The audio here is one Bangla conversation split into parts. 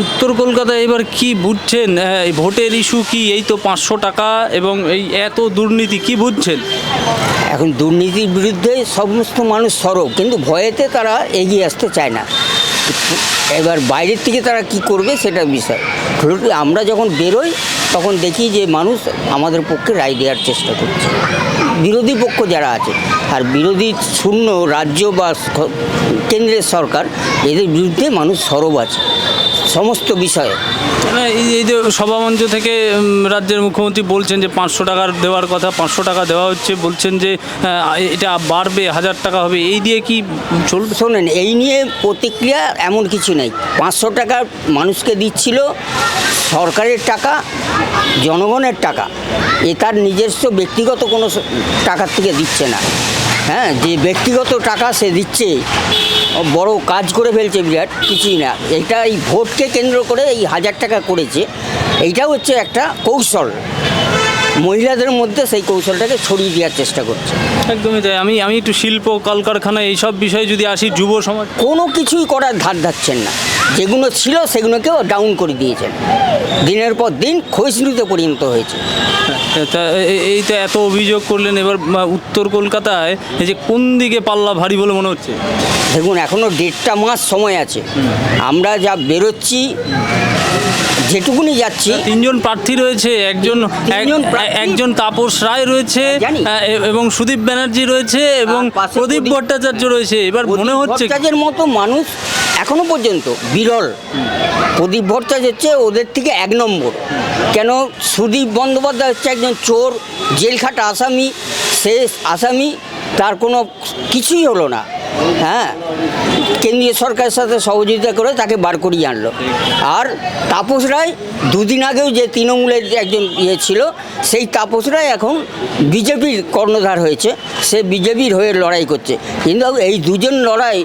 উত্তর কলকাতায় এবার কি বুঝছেন? এই ভোটের ইস্যু কি? এই তো 500 টাকা এবং এই এত দুর্নীতি, কি বুঝছেন? এখন দুর্নীতির বিরুদ্ধে সমস্ত মানুষ সরব, কিন্তু ভয়েতে তারা এগিয়ে আসতে চায় না। এবার বাইরের থেকে তারা কি করবে সেটা বিষয়। আমরা যখন বেরোই তখন দেখি যে মানুষ আমাদের পক্ষে রায় দেওয়ার চেষ্টা করছে, বিরোধী পক্ষ যারা আছে। আর বিরোধী শূন্য রাজ্য বা কেন্দ্রের সরকার, এদের বিরুদ্ধে মানুষ সরব আছে সমস্ত বিষয়ে। মানে এই যে সভামঞ্চ থেকে রাজ্যের মুখ্যমন্ত্রী বলছেন যে 500 টাকার দেওয়ার কথা, 500 টাকা দেওয়া হচ্ছে, বলছেন যে এটা বাড়বে, 1000 টাকা হবে, এই দিয়ে কি চলবে? শোনেন, এই নিয়ে প্রতিক্রিয়া এমন কিছু নেই। 500 টাকা মানুষকে দিচ্ছিল, সরকারের টাকা, জনগণের টাকা। এ তার নিজস্ব ব্যক্তিগত কোনো টাকার থেকে দিচ্ছে না। হ্যাঁ, যে ব্যক্তিগত টাকা সে দিচ্ছে, বড় কাজ করে ফেলছে, বিরাট কিছুই না। এটা এই ভোটকে কেন্দ্র করে এই 1000 টাকা করেছে। এইটা হচ্ছে একটা কৌশল, মহিলাদের মধ্যে সেই কৌশলটাকে ছড়িয়ে দেওয়ার চেষ্টা করছে। একদমই তাই। আমি একটু শিল্প কলকারখানা এইসব বিষয়ে যদি আসি, যুব সমাজ কোনো কিছুই করার ধার ধাচ্ছেন না। যেগুলো ছিল সেগুলোকেও ডাউন করে দিয়েছেন। দিনের পর দিন ক্ষয়িষ্ণুতে পরিণত হয়েছে। তা এইটা এত অভিযোগ করলেন, এবার উত্তর কলকাতায় এই যে কোন দিকে পাল্লা ভারী বলে মনে হচ্ছে? দেখুন, এখনও 1.5 মাস সময় আছে। আমরা যা বেরোচ্ছি, যেটুকুনি যাচ্ছি। 3 জন প্রার্থী রয়েছে, একজন তাপস রায় রয়েছে, এবং সুদীপ ব্যানার্জি রয়েছে, এবং প্রদীপ ভট্টাচার্য রয়েছে। এবার মনে হচ্ছে ভট্টাচার্যের মতো মানুষ এখনো পর্যন্ত বিরল। প্রদীপ ভট্টাচার্য হচ্ছে ওদের থেকে 1 নম্বর। কেন? সুদীপ বন্দ্যোপাধ্যায় হচ্ছে একজন চোর, জেলখাটা আসামি। সে আসামি, তার কোনো কিছুই হলো না। হ্যাঁ, কেন্দ্রীয় সরকারের সাথে সহযোগিতা করে তাকে বার করিয়ে আনলো। আর তাপস রায় 2 দিন আগেও যে তৃণমূলের একজন ছিল, সেই তাপস রায় এখন বিজেপির কর্ণধার হয়েছে। সে বিজেপির হয়ে লড়াই করছে। কিন্তু এই দুজন লড়াই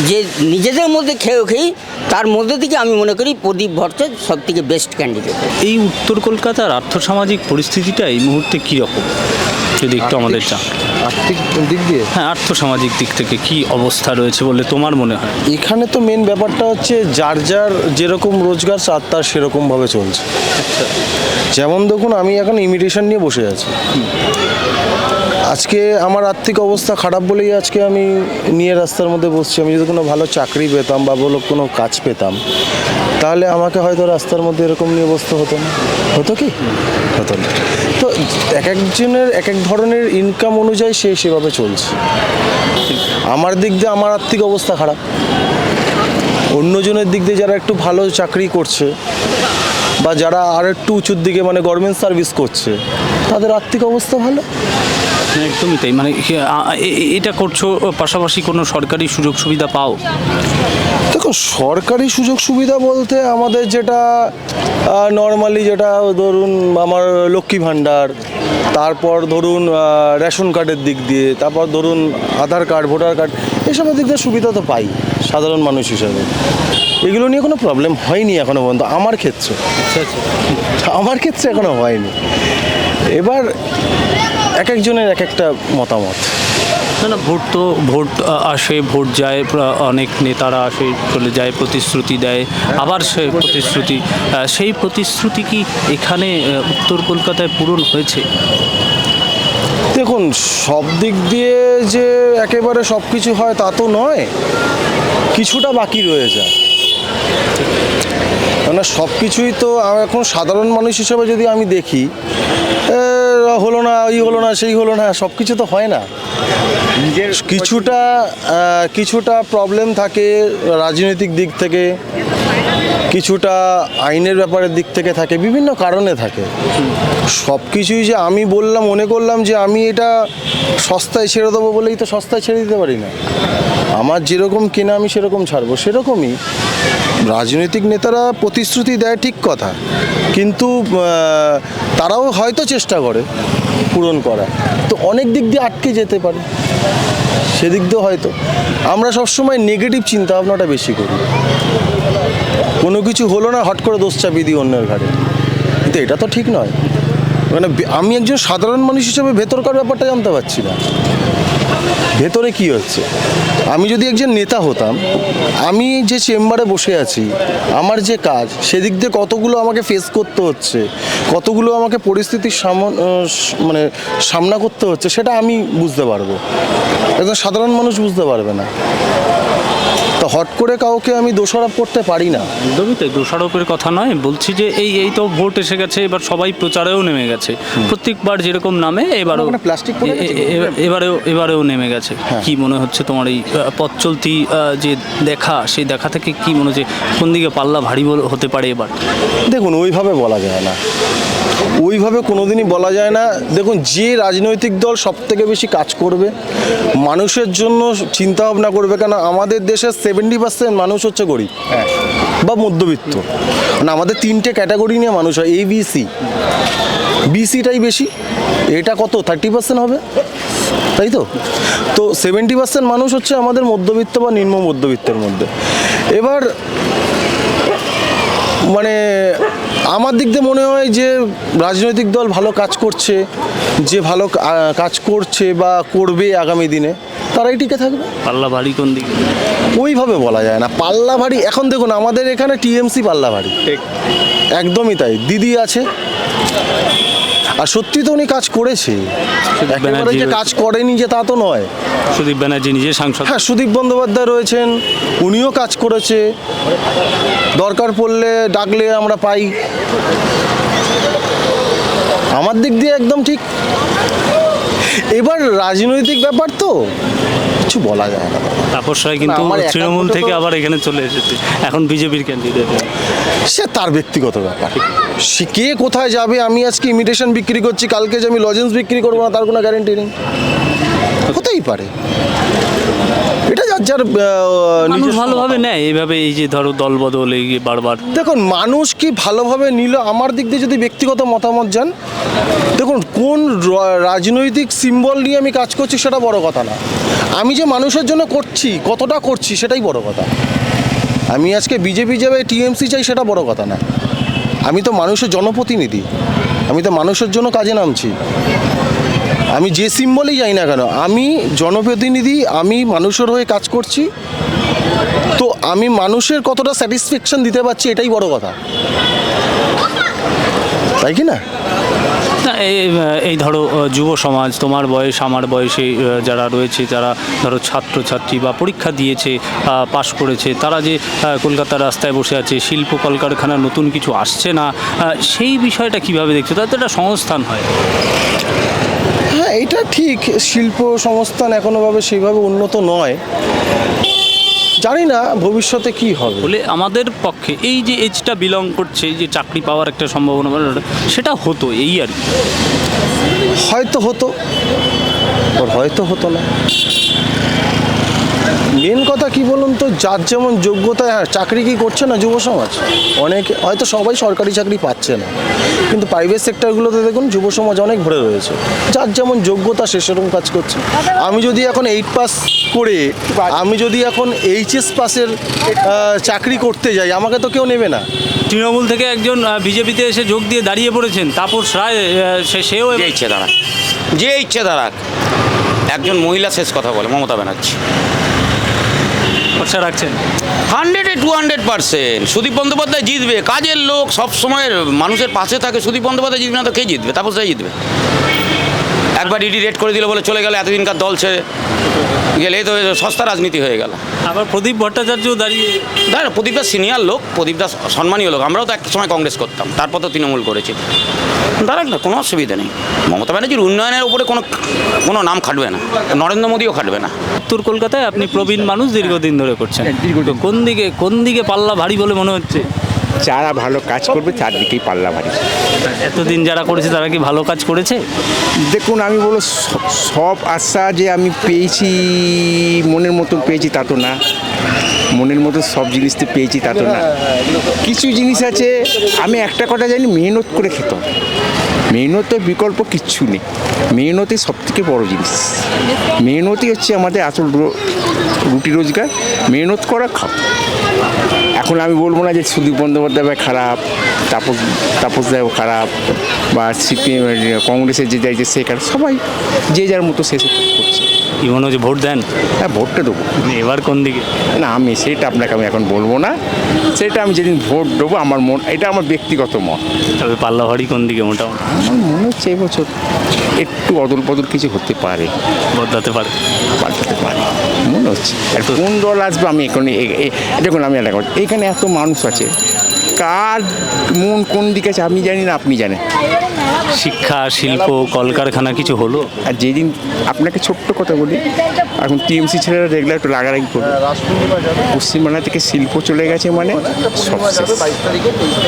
যে নিজেদের মধ্যে খেয়েই, তার মধ্যে থেকে আমি মনে করি প্রদীপ ভট্টাচার্য সব থেকে বেস্ট ক্যান্ডিডেট। এই উত্তর কলকাতার আর্থসামাজিক পরিস্থিতিটা এই মুহূর্তে কীরকম, যদি একটু আমাদের আর্থিক দিক দিয়ে? হ্যাঁ, আর্থসামাজিক দিক থেকে কি অবস্থা রয়েছে বলে তোমার মনে হয়? এখানে তো মেন ব্যাপারটা হচ্ছে যার যার যেরকম রোজগার তার সেরকমভাবে চলছে। যেমন দেখুন, আমি এখন ইমিটেশন নিয়ে বসে আছি। আজকে আমার আর্থিক অবস্থা খারাপ বলেই আজকে আমি নিয়ে রাস্তার মধ্যে বসছি। আমি যদি কোনো ভালো চাকরি পেতাম বা বলো কোনো কাজ পেতাম, তাহলে আমাকে হয়তো রাস্তার মধ্যে এরকম নিয়ে বসতে হতো না। হতো কি? হতো না। তো এক একজনের এক এক ধরনের ইনকাম অনুযায়ী সে সেভাবে চলছে। আমার দিক দিয়ে আমার আর্থিক অবস্থা খারাপ, অন্যজনের দিক দিয়ে যারা একটু ভালো চাকরি করছে বা যারা আর একটু উঁচুর দিকে মানে গভর্নমেন্ট সার্ভিস করছে, তাদের আর্থিক অবস্থা ভালো। একদমই তাই। মানে এটা করছো, পাশাপাশি কোনো সরকারি সুযোগ সুবিধা পাও? দেখো, সরকারি সুযোগ সুবিধা বলতে আমাদের যেটা নর্মালি, যেটা ধরুন আমার লক্ষ্মী ভাণ্ডার, তারপর ধরুন রেশন কার্ডের দিক দিয়ে, তারপর ধরুন আধার কার্ড, ভোটার কার্ড, এসবের দিক দিয়ে সুবিধা তো পাই সাধারণ মানুষ হিসাবে। এগুলো নিয়ে কোনো প্রবলেম হয়নি এখনো পর্যন্ত আমার ক্ষেত্রে। আমার ক্ষেত্রে এখনো হয়নি। এবার এক একজনের এক একটা মতামত। না, ভোট আসে, ভোট যায়, অনেক নেতারা আসে, চলে যায়, প্রতিশ্রুতি দেয়, আবার সেই প্রতিশ্রুতি কি এখানে উত্তর কলকাতায় পূরণ হয়েছে? দেখুন, সব দিক দিয়ে যে একেবারে সব কিছু হয় তা তো নয়, কিছুটা বাকি রয়ে যায়। মানে সব কিছুই তো এখন সাধারণ মানুষ হিসেবে যদি আমি দেখি, হলো না, হলো না, সেই হলো না, সব কিছু তো হয় না। কিছুটা প্রবলেম থাকে রাজনৈতিক দিক থেকে, কিছুটা আইনের ব্যাপারের দিক থেকে থাকে, বিভিন্ন কারণে থাকে। সব কিছুই যে আমি মনে করলাম যে আমি এটা সস্তায় ছেড়ে দেবো বলেই তো সস্তায় ছেড়ে দিতে পারি না। আমার যেরকম কেনা আমি সেরকম ছাড়বো। সেরকমই রাজনৈতিক নেতারা প্রতিশ্রুতি দেয়, ঠিক কথা, কিন্তু তারাও হয়তো চেষ্টা করে পূরণ করা, তো অনেক দিক দিয়ে আটকে যেতে পারে। সেদিক দিয়ে হয়তো আমরা সবসময় নেগেটিভ চিন্তা ভাবনাটা বেশি করি। কোনো কিছু হলো না, হট করে দোষ চাপিয়ে দিই অন্যের ঘাড়ে, কিন্তু এটা তো ঠিক নয়। মানে আমি একজন সাধারণ মানুষ হিসেবে ভেতরকার ব্যাপারটা জানতে পারছি না। ভেতরে কি হচ্ছে। আমি যদি একজন নেতা হতাম, আমি যে চেম্বারে বসে আছি, আমার যে কাজ, সেদিক দিয়ে কতগুলো আমাকে ফেস করতে হচ্ছে, কতগুলো আমাকে পরিস্থিতির মানে সামনা করতে হচ্ছে, সেটা আমি বুঝতে পারবো, একজন সাধারণ মানুষ বুঝতে পারবে না। তো হট করে কাউকে আমি দোষারোপ করতে পারি না। একদমই তাই, দোষারোপের কথা নয়, বলছি যে এই তো ভোট এসে গেছে, এবার সবাই প্রচারেও নেমে গেছে। প্রত্যেকবার যেরকম নামে এবারও ওখানে প্লাস্টিক পড়ে গেছে? এবারেও নেমে গেছে। কি মনে হচ্ছে তোমার এই পথ চলতি যে দেখা, সেই দেখা থেকে কি মনে হচ্ছে কোন দিকে পাল্লা ভারী হতে পারে এবার? দেখুন, ওইভাবে বলা যায় না, ওইভাবে কোনোদিনই বলা যায় না। দেখুন, যে রাজনৈতিক দল সব থেকে বেশি কাজ করবে, মানুষের জন্য চিন্তা ভাবনা করবে, কেন আমাদের দেশের 70% মানুষ হচ্ছে গরিব বা মধ্যবিত্ত। মানে আমাদের 3টে ক্যাটাগরি নিয়ে মানুষ হয়, ABC, BCটাই বেশি, এটা কত 30% হবে, তাই তো? তো 70% মানুষ হচ্ছে আমাদের মধ্যবিত্ত বা নিম্ন মধ্যবিত্তের মধ্যে। এবার মানে আমার দিক দিয়ে মনে হয় যে রাজনৈতিক দল ভালো কাজ করছে, যে ভালো কাজ করছে বা করবে আগামী দিনে, তারাই টিকে থাকবে। পাল্লা ভারী কোন দিকে ওইভাবে বলা যায় না পাল্লা ভারী। এখন দেখুন, আমাদের এখানে TMC পাল্লা ভারী, একদমই তাই। দিদি আছে, আর সত্যি তো উনি কাজ করেছে, একেবারে যে কাজ করেনি যে তা তো নয়। সুদীপ ব্যানার্জি নিজে সাংসদ। হ্যাঁ, সুদীপ বন্দ্যোপাধ্যায় রয়েছেন, উনিও কাজ করেছে, দরকার পড়লে ডাকলে আমরা পাই। আমার দিক দিয়ে একদম ঠিক। এবার রাজনৈতিক ব্যাপার তো কিছু বলা যায় না। তাপস রায় কিন্তু আমার একার তৃণমূল মতো তো- থেকে আবার এখানে চলে এসেছে, এখন বিজেপির ক্যান্ডিডেট। সে তার ব্যক্তিগত ব্যাপার, সে কে কোথায় যাবে। আমি আজকে ইমিটেশন বিক্রি করছি, কালকে যে আমি লজেন্স বিক্রি করবো না, তার কোনো গ্যারেন্টি নেই, হতেই পারে। এটা যার যার মানুষ নিজস্ব ভালোভাবে নেয় এইভাবে, এই যে ধরো দল বদল এই যে বারবার। দেখুন, মানুষ কি ভালোভাবে নিল, আমার দিক দিয়ে যদি ব্যক্তিগত মতামত যান, দেখুন কোন রাজনৈতিক সিম্বল নিয়ে আমি কাজ করছি সেটা বড় কথা না, আমি যে মানুষের জন্য করছি, কতটা করছি, সেটাই বড় কথা। আমি আজকে বিজেপি যাবে, TMC চাই, সেটা বড় কথা না। আমি তো মানুষের জনপ্রতিনিধি, আমি তো মানুষের জন্য কাজে নামছি। আমি যে সিম্বলেই যাই না কেন, আমি জনপ্রতিনিধি, আমি মানুষের হয়ে কাজ করছি। তো আমি মানুষের কতটা স্যাটিসফ্যাকশন দিতে পারছি, এটাই বড় কথা, তাই কি না? না, এই ধরো যুব সমাজ, তোমার বয়স আমার বয়সে যারা রয়েছে, যারা ধরো ছাত্রছাত্রী বা পরীক্ষা দিয়েছে, পাশ করেছে, তারা যে কলকাতার রাস্তায় বসে আছে, শিল্প কলকারখানা নতুন কিছু আসছে না, সেই বিষয়টা কিভাবে দেখছো? তাতে একটা সংস্থান হয়। হ্যাঁ, এটা ঠিক, শিল্প সংস্থান এখনোভাবে সেইভাবে উন্নত নয়। জানি না ভবিষ্যতে কি হবে। বলে আমাদের পক্ষে এই যে এজটা বিলং করছে, এই যে চাকরি পাওয়ার একটা সম্ভাবনা, সেটা হতো এই আর কি। হয়তো হতো, আর হয়তো হতো না। মেন কথা কি বলুন তো, যার যেমন যোগ্যতা। হ্যাঁ, চাকরি কি করছে না যুব সমাজ? অনেকে, হয়তো সবাই সরকারি চাকরি পাচ্ছে না, কিন্তু প্রাইভেট সেক্টরগুলোতে দেখুন যুব সমাজ অনেক ভরে রয়েছে, যার যেমন যোগ্যতা সে সেরকম কাজ করছে। আমি যদি এখন 8 পাস করে, আমি যদি এখন HS পাসের চাকরি করতে যাই, আমাকে তো কেউ নেবে না। তৃণমূল থেকে একজন বিজেপিতে এসে যোগ দিয়ে দাঁড়িয়ে পড়েছেন তাপস রায়, সেও যে ইচ্ছে দাঁড়াক, যে ইচ্ছে দাঁড়াক। একজন মহিলা শেষ কথা বলে, মমতা ব্যানার্জি। ভরসা রাখছেন? 100% সুদীপ বন্দ্যোপাধ্যায় জিতবে। কাজের লোক, সব সময় মানুষের পাশে থাকে। সুদীপ বন্দ্যোপাধ্যায় জিতবে না তো কে জিতবে? তাপস রায় জিতবে। একবার ইডি রেড করে দিল বলে চলে গেল, এতদিনকার দল ছেড়ে গেলে তো সস্তা রাজনীতি হয়ে গেল। আবার প্রদীপ ভট্টাচার্য দাঁড়িয়ে। দাঁড়া, প্রদীপদা সিনিয়র লোক, প্রদীপদা সম্মানীয় লোক। আমরাও তো এক সময় কংগ্রেস করতাম, তারপর তো তৃণমূল করেছি। দাঁড়াক না, কোনো অসুবিধা নেই। মমতা ব্যানার্জির উন্নয়নের উপরে কোনো নাম খাটবে না, নরেন্দ্র মোদীও খাটবে না। উত্তর কলকাতায় আপনি প্রবীণ মানুষ, দীর্ঘদিন ধরে করছেন, তো কোন দিকে পাল্লা ভারী বলে মনে হচ্ছে? যারা ভালো কাজ করবে চারদিকেই পাল্লা ভারী। এতদিন যারা করেছে তারা কি ভালো কাজ করেছে? দেখুন, আমি বলবো সব আশা যে আমি পেয়েছি, মনের মতো পেয়েছি তা তো না, মনের মতো সব জিনিস তো পেয়েছি তা তো না। কিছু জিনিস আছে, আমি একটা কথা জানি, মেহনত করে খেতে হবে। মেহনতের বিকল্প কিচ্ছু নেই, মেহনতই সব থেকে বড় জিনিস। মেহনতই হচ্ছে আমাদের আসল রুটি রোজগার। মেহনত করা খাও। এখন আমি বলবো না যে সুদীপ বন্দ্যোপাধ্যায় খারাপ, তাপস দেব খারাপ, বা সিপিএম কংগ্রেসের যে যাই যে সে খারাপ, সবাই যে যার মতো শেষ করছে। কি মনে হচ্ছে ভোট দেন? হ্যাঁ, ভোটটা দেবো। এবার কোন দিকে? না, আমি সেটা আপনাকে আমি এখন বলবো না। সেটা আমি যেদিন ভোট দেবো আমার মন, এটা আমার ব্যক্তিগত মত। তবে পাল্লা ভারী কোন দিকে মোটামুটি আমার মনে হচ্ছে এবছর একটু অদল বদল কিছু হতে পারে, বদলাতে পারে? পাল্টাতে পারে মনে হচ্ছে। আর কোন দল আসবে আমি এখন দেখুন, আমি এলাকা এখানে এত মানুষ আছে, কার মন কোন দিকে আছে আমি জানি না, আপনি জানেন। শিক্ষা, শিল্প, কলকারখানা কিছু হলো? আর যেদিন আপনাকে ছোট্ট কথা বলি, এখন টিএমসি ছেলেরা দেখলে একটু রাগারাগি করবে। পশ্চিমবাংলা থেকে শিল্প চলে গেছে মানে সব শেষ।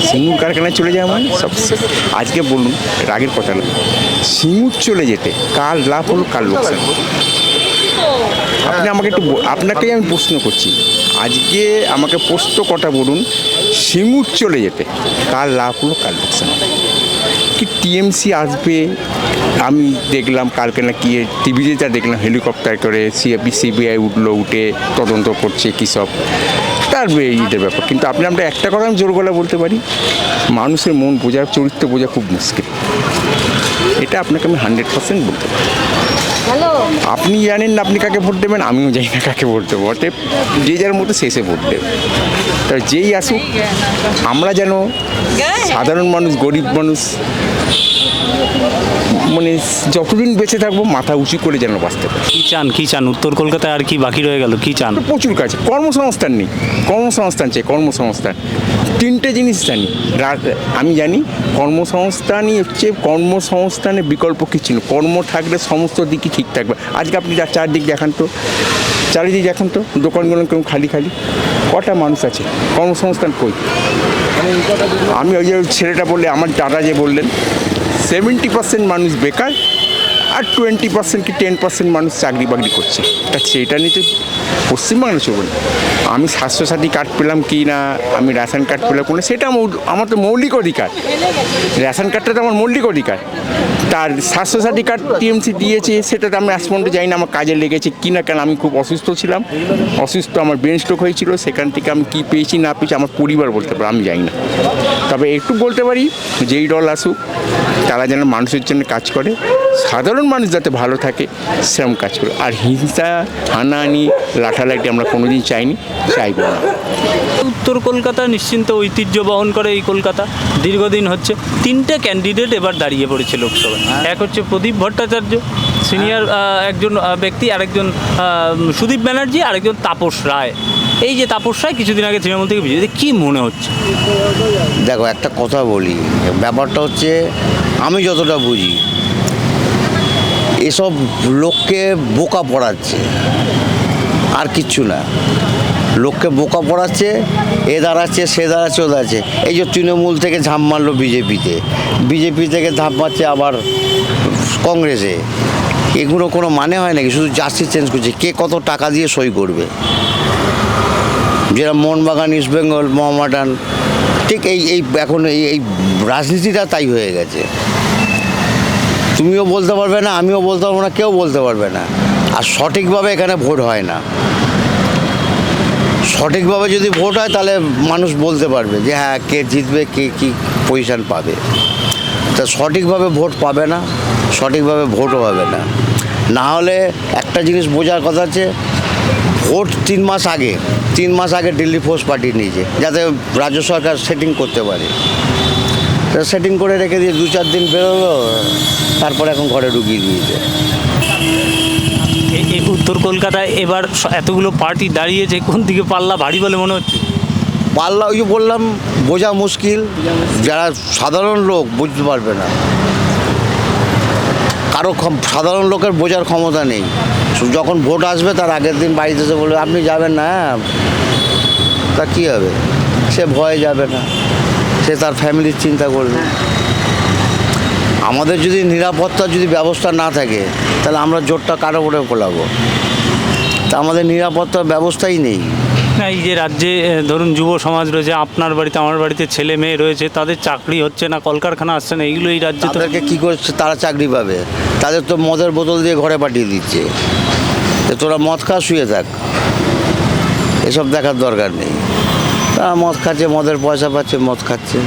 সিঙ্গুর কারখানায় চলে যায় মানে সব শেষ। আজকে বলুন, রাগের কথা না, সিঙ্গুর চলে যেতে কার লাভ হলো, কার লোকসান? আপনি আমাকে একটু আপনাকেই আমি প্রশ্ন করছি, আজকে আমাকে প্রশ্ন কটা বলুন, সিঙ্গুর চলে যেতে কার লাভ হলো, কার লোকসান? কি টিএমসি আসবে? আমি দেখলাম কালকে না কি টিভিতে যা দেখলাম, হেলিকপ্টার করে সিবিআই উঠে তদন্ত করছে কী সব, তার এইটার ব্যাপার। কিন্তু আমরা একটা কথা আমি জোর গলা বলতে পারি, মানুষের মন বোঝা, চরিত্র বোঝা খুব মুশকিল। এটা আপনাকে আমি 100% বলতে পারি। আপনি জানেন না আপনি কাকে ভোট দেবেন, আমিও জানি না কাকে ভোট দেবো। অতএব যে যার মতো শেষে ভোট দেবে। তা যেই আসুক, আমরা যেন সাধারণ মানুষ, গরিব মানুষ, মানে যতদিন বেঁচে থাকবো মাথা উঁচু করে যেন বাঁচতে পারি। কি চান উত্তর কলকাতায়? আর কি বাকি রয়ে গেল? কি চান? প্রচুর কাজ, কর্মসংস্থান নেই, কর্মসংস্থান চাই, কর্মসংস্থান। তিনটে জিনিস জানি, আমি জানি কর্মসংস্থানই হচ্ছে, কর্মসংস্থানের বিকল্প কিছু নেই। কর্ম থাকলে সমস্ত দিকই ঠিক থাকবে। আজকে আপনি চারদিক দেখান তো, চারিদিক দেখান তো, দোকানগুলো কেমন খালি খালি, কটা মানুষ আছে, কর্মসংস্থান কই? আমি ওই যে ছেলেটা বললে, আমার দাদা যে বললেন 70% মানুষ বেকার, আর 20% কি 10% মানুষ চাকরি বাকরি করছে। তা সেটা নিয়ে তো পশ্চিমবাংলা চলবে না। আমি স্বাস্থ্যসাথী কার্ড পেলাম কি না, আমি রেশন কার্ড পেলাম কোনো, সেটা আমার তো মৌলিক অধিকার। রেশন কার্ডটা তো আমার মৌলিক অধিকার। তার স্বাস্থ্যসাথী কার্ড টিএমসি দিয়েছে, সেটা তো আমি আজ পর্যন্ত যাই না আমার কাজে লেগেছে কি না। কেন, আমি খুব অসুস্থ ছিলাম, আমার ব্রেন স্ট্রোক হয়েছিল, সেখান থেকে আমি কী পেয়েছি না পেয়েছি আমার পরিবার বলতে পারে, আমি যাই না। তবে একটু বলতে পারি, যেই দল আসুক তারা যেন মানুষের জন্য কাজ করে, সাধারণ মানুষ যাতে ভালো থাকে সেরকম কাজ করে। আর হিংসা, হানাহানি, লাঠালাঠি আমরা কোনোদিন চাইনি, চাইব না। উত্তর কলকাতা নিশ্চিন্ত ঐতিহ্য বহন করে এই কলকাতা, দীর্ঘদিন হচ্ছে। তিনটে ক্যান্ডিডেট এবার দাঁড়িয়ে পড়েছে লোকসভায়। এক হচ্ছে প্রদীপ ভট্টাচার্য, সিনিয়র একজন ব্যক্তি, আরেকজন সুদীপ ব্যানার্জি, আরেকজন তাপস রায়। এই যে তাপস রায় কিছুদিন আগে তৃণমূল থেকে বিজেপি, কী মনে হচ্ছে? দেখো, একটা কথা বলি, ব্যাপারটা হচ্ছে আমি যতটা বুঝি, এসব লোককে বোকা পড়াচ্ছে, আর কিচ্ছু না। লোককে বোকা পড়াচ্ছে, এ দাঁড়াচ্ছে, সে দাঁড়াচ্ছে, ও দাঁড়াচ্ছে। এই যে তৃণমূল থেকে ঝাঁপ মারলো বিজেপি থেকে ঝাঁপ মারছে আবার কংগ্রেসে। এগুলো কোনো মানে হয় নাকি? শুধু জার্সি চেঞ্জ করছে, কে কত টাকা দিয়ে সই করবে। যেরকম মোহনবাগান, ইস্টবেঙ্গল, মোহামেডান, ঠিক এই এখন এই রাজনীতিটা তাই হয়ে গেছে। তুমিও বলতে পারবে না, আমিও বলতে পারবো না, কেউ বলতে পারবে না। আর সঠিকভাবে এখানে ভোট হয় না। সঠিকভাবে যদি ভোট হয় তাহলে মানুষ বলতে পারবে যে হ্যাঁ, কে জিতবে, কে কী পজিশান পাবে। তা সঠিকভাবে ভোট পাবে না, সঠিকভাবে ভোটও হবে না। না হলে একটা জিনিস বোঝার কথা আছে, ভোট 3 মাস আগে দিল্লি ফোর্স পাঠিয়ে নিয়েছে, যাতে রাজ্য সরকার সেটিং করতে পারে। সেটিং করে রেখে দিয়ে 2-4 দিন বেরোলো, তারপর এখন ঘরে ঢুকিয়ে দিয়েছে। এই উত্তর কলকাতায় এবার এতগুলো পার্টি দাঁড়িয়েছে, কোন দিকে পাল্লা ভারী বলে মনে হচ্ছে? পাল্লা ওই যে বললাম, বোঝা মুশকিল। যারা সাধারণ লোক বুঝতে পারবে না, কারো সাধারণ লোকের বোঝার ক্ষমতা নেই। যখন ভোট আসবে তার আগের দিন বাড়িতে এসে বলবে আপনি যাবেন না, তা কী হবে? সে ভয়ে যাবে না, সে তার ফ্যামিলির চিন্তা করবে। আমাদের যদি নিরাপত্তার ব্যবস্থা না থাকে, তাহলে আমরা জোরটা কারো করে ফোলাবো। তা আমাদের নিরাপত্তার ব্যবস্থাই নেই। না, এই যে রাজ্যে ধরুন যুব সমাজ রয়েছে, আপনার বাড়িতে আমার বাড়িতে ছেলে মেয়ে রয়েছে, তাদের চাকরি হচ্ছে না, কলকারখানা আসছে না, এইগুলো এই রাজ্যে তো তাদেরকে কী করছে, তারা চাকরি পাবে? তাদের তো মদের বোতল দিয়ে ঘরে পাঠিয়ে দিচ্ছে, যে তোরা মদ খা, শুয়ে থাক, এসব দেখার দরকার নেই। তারা মদ খাচ্ছে, মদের পয়সা পাচ্ছে, মদ খাচ্ছে।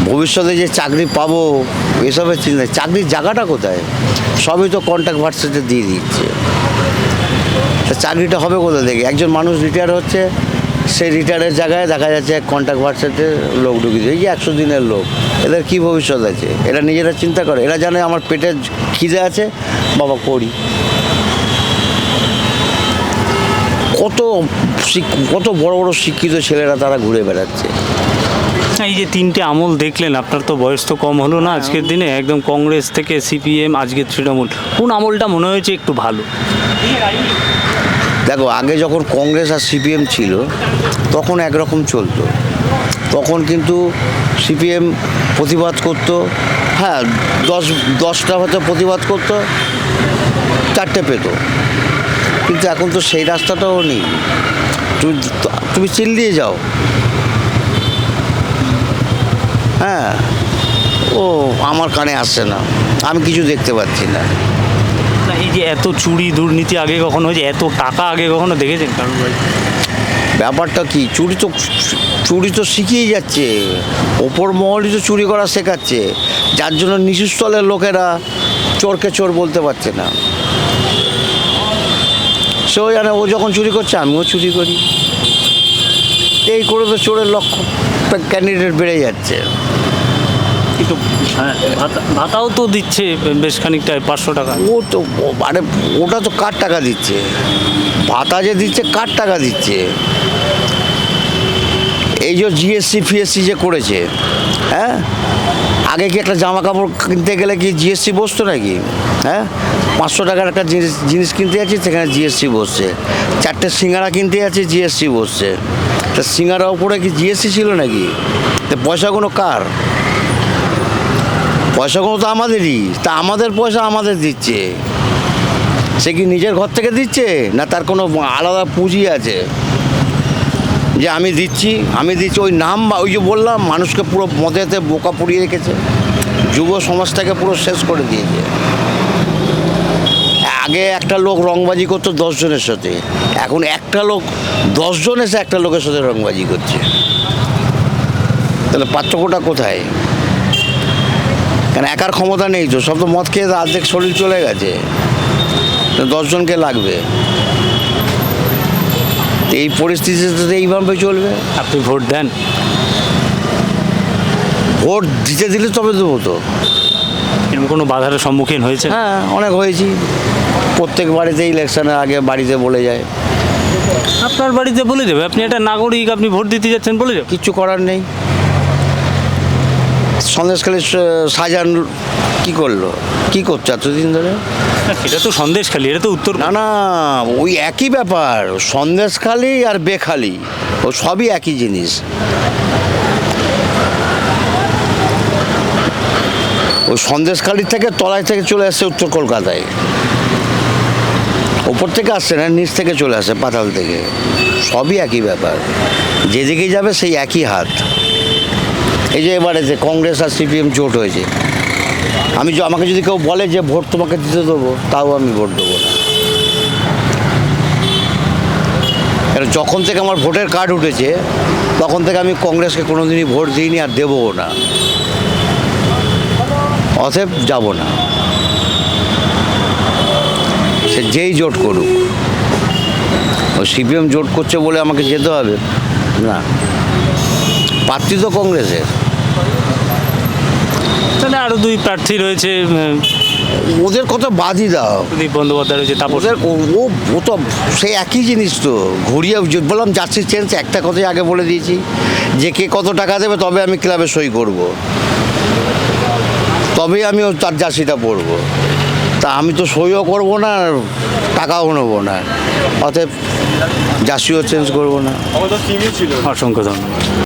ভবিষ্যতে যে চাকরি পাবো এসবের চিন্তা, চাকরির জায়গাটা কোথায়? সবই তো কন্ট্রাক্ট ভার্সিটি দিয়ে দিচ্ছে। তা চাকরিটা হবে কোথা থেকে? একজন মানুষ রিটায়ার হচ্ছে, সেই রিটায়ারের জায়গায় দেখা যাচ্ছে কন্ট্রাক্ট ভার্সিটির লোক ঢুকিয়ে এই যে 100 দিনের লোক, এদের কি ভবিষ্যৎ আছে? এরা নিজেরা চিন্তা করে, এরা জানে আমার পেটে খিদে আছে, বাবা করি। কত বড় বড় শিক্ষিত ছেলেরা তারা ঘুরে বেড়াচ্ছে। এই যে তিনটে আমল দেখলেন, আপনার তো বয়স তো কম হলো না আজকের দিনে, একদম কংগ্রেস থেকে সিপিএম, আজকে তৃণমূল, কোন আমলটা মনে হয়েছে একটু ভালো? দেখো, আগে যখন কংগ্রেস আর সিপিএম ছিল তখন একরকম চলতো। তখন কিন্তু সিপিএম প্রতিবাদ করতো, হ্যাঁ 10টা হয়তো প্রতিবাদ করতো, 4টে পেতো। কিন্তু এখন তো সেই রাস্তাটাও নেই। তুমি চিল্লিয়ে যাও, হ্যাঁ ও আমার কানে আসছে না, আমি কিছু দেখতে পাচ্ছি না। না, এই যে এত চুরি দুর্নীতি আগে কখনো হয়েছে, এত টাকা আগে কখনো দেখেছেন কারণ ভাই? ব্যাপারটা কি, চুরি তো শিখিয়ে যাচ্ছে, ওপর মহলই তো চুরি করা শেখাচ্ছে, যার জন্য নিচু স্তরের লোকেরা চোরকে চোর বলতে পারছে না। সেও জানে ও যখন চুরি করছে আমিও চুরি করি, এই করে তো চোরের লক্ষ্য ক্যান্ডিডেট বেড়ে যাচ্ছে। কিন্তু হ্যাঁ, ভাতাও তো দিচ্ছে বেশ খানিকটা, 500 টাকা। ও তো আরে ওটা তো কার টাকা দিচ্ছে? ভাতা যে দিচ্ছে কার টাকা দিচ্ছে? এই যে জিএসসি ফিএসসি যে করেছে, হ্যাঁ আগে কি একটা জামা কাপড় কিনতে গেলে কি জিএসসি বসতো নাকি? হ্যাঁ 500 টাকার একটা জিনিস কিনতে যাচ্ছি, সেখানে জিএসসি বসছে। 4টে সিঙ্গারা কিনতে যাচ্ছি, জিএসসি বসছে। তা সিঙ্গারার উপরে কি জিএসসি ছিল নাকি? তো পয়সাগুলো কার? পয়সাগুলো তো আমাদেরই। তা আমাদের পয়সা আমাদের দিচ্ছে, সে কি নিজের ঘর থেকে দিচ্ছে, না তার কোনো আলাদা পুঁজি আছে যে আমি দিচ্ছি? ওই নাম, ওই যে বললাম, মানুষকে পুরো মদেতে বোকা পুড়িয়ে রেখেছে, যুব সমাজটাকে পুরো শেষ করে দিয়েছে। আগে একটা লোক রংবাজি করতো 10 জনের সাথে, এখন একটা লোক 10 জন এসে একটা লোকের সাথে রংবাজি করছে। তাহলে পার্থক্যটা কোথায়? কেন একার ক্ষমতা নেই তো, সব তো মদ খেয়ে অর্ধেক শরীর চলে গেছে, 10 জনকে লাগবে। এই পরিস্থিতিতে এইভাবে চলবে। আপনি ভোট দেন? ভোট দিলে তবে দেবো তো। এরকম কোনো বাধার সম্মুখীন হয়েছে? হ্যাঁ অনেক হয়েছি, প্রত্যেক বাড়িতে ইলেকশনের আগে বাড়িতে বলে যায়। আপনার বাড়িতে বলে যাবে? আপনি একটা নাগরিক, আপনি ভোট দিতে যাচ্ছেন, বলে যাবে? কিচ্ছু করার নেই। সন্দেশখালী শাহজাহান কি করলো, কি করছে এতদিন ধরে? এটা তো সন্দেশখালী, এটা তো উত্তর। না না, ওই একই ব্যাপার, সন্দেশখালী আর বেখালি ও সবই একই জিনিস। ওই সন্দেশখালী থেকে তলায় থেকে চলে আসছে উত্তর কলকাতায়, ওপর থেকে আসছে না, নিচ থেকে চলে আসে পাতাল থেকে, সবই একই ব্যাপার, যেদিকেই যাবে সেই একই হাত। এই যে এবারে যে কংগ্রেস আর সিপিএম জোট হয়েছে, আমাকে যদি কেউ বলে যে ভোট তোমাকে দিতে দেবো, তাও আমি ভোট দেবো না। কারণ যখন থেকে আমার ভোটের কার্ড উঠেছে তখন থেকে আমি কংগ্রেসকে কোনোদিনই ভোট দিইনি আর দেবও না, অতএব যাব না। সে যেই জোট করুক, ওই সিপিএম জোট করছে বলে আমাকে যেতে হবে না, প্রার্থী তো কংগ্রেসের। তাহলে আরও 2 প্রার্থী রয়েছে, ওদের কথা বাদই দাও, প্রদীপ বন্দ্যোপাধ্যায় রয়েছে, তারপর ওদের ও তো সেই একই জিনিস তো, ঘুরিয়ে বললাম জার্সি চেঞ্জ, একটা কথাই আগে বলে দিয়েছি যে কে কত টাকা দেবে তবে আমি ক্লাবে সই করব, তবেই আমি তার জার্সিটা পরবো। তা আমি তো সইও করবো না, টাকাও নেবো না, অতএব জার্সিও চেঞ্জ করবো না। অসংখ্য ধন্যবাদ।